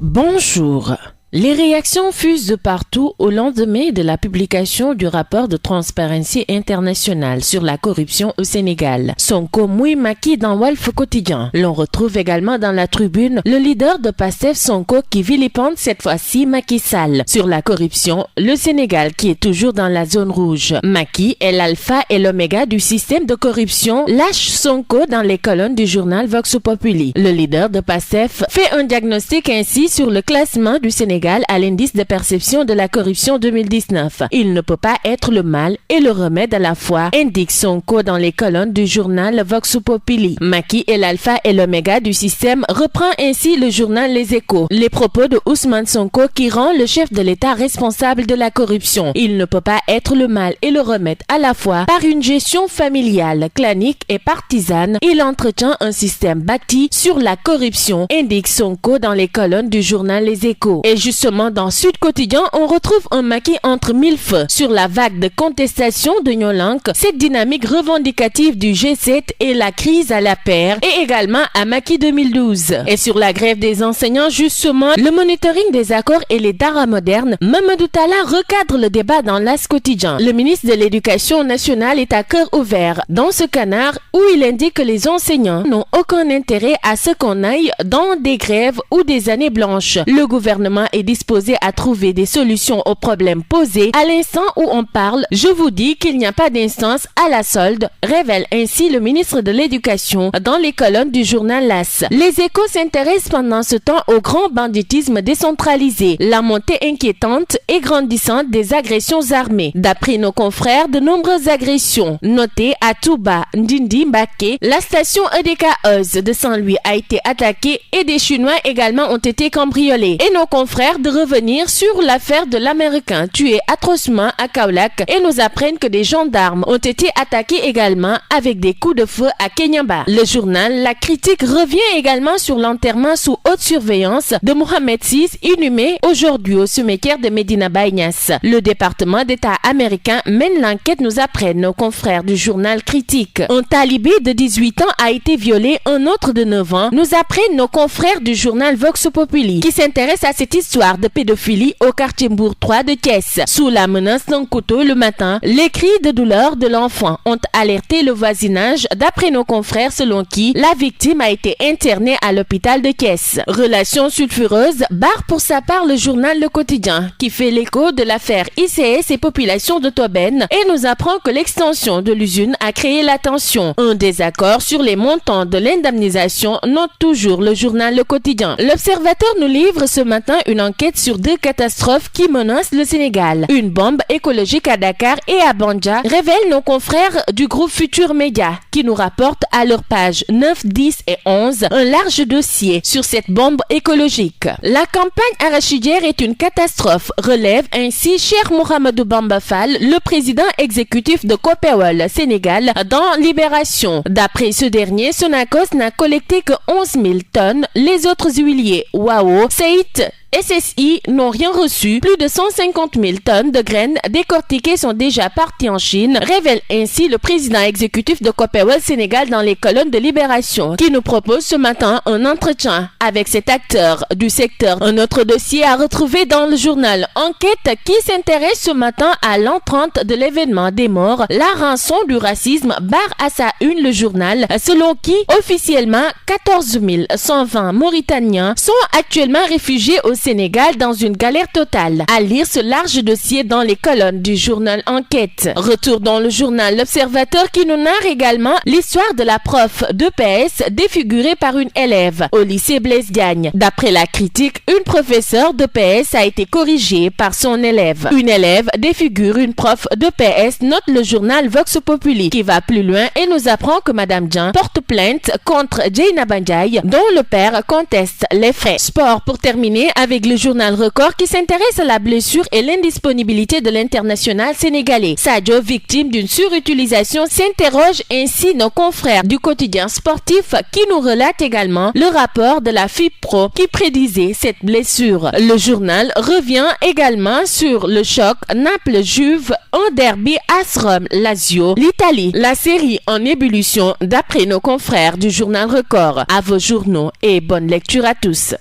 Bonjour. Les réactions fusent de partout au lendemain de la publication du rapport de Transparency International sur la corruption au Sénégal. Sonko mouille Macky dans Walf Quotidien. L'on retrouve également dans la tribune le leader de Pastef Sonko qui vilipende cette fois-ci Macky Sall. Sur la corruption, le Sénégal qui est toujours dans la zone rouge. Macky est l'alpha et l'oméga du système de corruption, lâche Sonko dans les colonnes du journal Vox Populi. Le leader de Pastef fait un diagnostic ainsi sur le classement du Sénégal à l'indice de perception de la corruption 2019. Il ne peut pas être le mal et le remède à la fois, indique Sonko dans les colonnes du journal Vox Populi. Macky est l'alpha et l'oméga du système, reprend ainsi le journal Les Échos. Les propos de Ousmane Sonko qui rend le chef de l'État responsable de la corruption. Il ne peut pas être le mal et le remède à la fois. Par une gestion familiale, clanique et partisane, il entretient un système bâti sur la corruption, indique Sonko dans les colonnes du journal Les Échos. Et justement, dans Sud Quotidien, on retrouve un Macky entre mille feux. Sur la vague de contestation de Nyolank, cette dynamique revendicative du G7 et la crise à la paire, et également à Macky 2012. Et sur la grève des enseignants, justement, le monitoring des accords et les daras modernes, Mamadou Talla recadre le débat dans l'As Quotidien. Le ministre de l'Éducation nationale est à cœur ouvert dans ce canard où il indique que les enseignants n'ont aucun intérêt à ce qu'on aille dans des grèves ou des années blanches. Le gouvernement est disposé à trouver des solutions aux problèmes posés. À l'instant où on parle, je vous dis qu'il n'y a pas d'instance à la solde, révèle ainsi le ministre de l'Éducation dans les colonnes du journal L'As. Les Échos s'intéressent pendant ce temps au grand banditisme décentralisé, la montée inquiétante et grandissante des agressions armées. D'après nos confrères, de nombreuses agressions notées à Touba, Ndindi, Mbaké, la station EDK Oz de Saint-Louis a été attaquée et des Chinois également ont été cambriolés. Et nos confrères de revenir sur l'affaire de l'Américain tué atrocement à Kaolack et nous apprennent que des gendarmes ont été attaqués également avec des coups de feu à Kenyamba. Le journal La Critique revient également sur l'enterrement sous haute surveillance de Mohamed VI inhumé aujourd'hui au cimetière de Medina Baye Niass. Le département d'État américain mène l'enquête, nous apprennent nos confrères du journal Critique. Un talibé de 18 ans a été violé, un autre de 9 ans, nous apprennent nos confrères du journal Vox Populi qui s'intéresse à cette histoire de pédophilie au quartier Mbour 3 de Thiès. Sous la menace d'un couteau le matin, les cris de douleur de l'enfant ont alerté le voisinage d'après nos confrères selon qui la victime a été internée à l'hôpital de Thiès. Relation sulfureuse barre pour sa part le journal Le Quotidien qui fait l'écho de l'affaire ICS et population de Tobène et nous apprend que l'extension de l'usine a créé la tension. Un désaccord sur les montants de l'indemnisation note toujours le journal Le Quotidien. L'Observateur nous livre ce matin une enquête sur deux catastrophes qui menacent le Sénégal. Une bombe écologique à Dakar et à Bandja, révèlent nos confrères du groupe Futur Média qui nous rapportent à leur page 9, 10 et 11 un large dossier sur cette bombe écologique. La campagne arachidière est une catastrophe, relève ainsi Cheikh Mouhamadou Bamba Fall, le président exécutif de Copéol Sénégal dans Libération. D'après ce dernier, Sonacos n'a collecté que 11 000 tonnes, les autres huiliers Wao, Seït, SSI n'ont rien reçu. Plus de 150 000 tonnes de graines décortiquées sont déjà parties en Chine, révèle ainsi le président exécutif de Copéol Sénégal dans les colonnes de Libération, qui nous propose ce matin un entretien avec cet acteur du secteur. Un autre dossier à retrouver dans le journal Enquête qui s'intéresse ce matin à l'entrante de l'événement des morts. La rançon du racisme barre à sa une le journal, selon qui officiellement 14 120 Mauritaniens sont actuellement réfugiés au Sénégal dans une galère totale. À lire ce large dossier dans les colonnes du journal Enquête. Retour dans le journal L'Observateur qui nous narre également l'histoire de la prof d'EPS défigurée par une élève au lycée Blaise Diagne. D'après La Critique, une professeure d'EPS a été corrigée par son élève. Une élève défigure une prof d'EPS, note le journal Vox Populi qui va plus loin et nous apprend que Madame Dian porte plainte contre Djeina Bandiaye dont le père conteste les faits. Sport pour terminer avec le journal Record qui s'intéresse à la blessure et l'indisponibilité de l'international sénégalais. Sadio, victime d'une surutilisation, s'interroge ainsi nos confrères du quotidien sportif qui nous relate également le rapport de la FIPRO qui prédisait cette blessure. Le journal revient également sur le choc Naples-Juve, un derby AS-Rome-Lazio, l'Italie, la série en ébullition d'après nos confrères du journal Record. À vos journaux et bonne lecture à tous.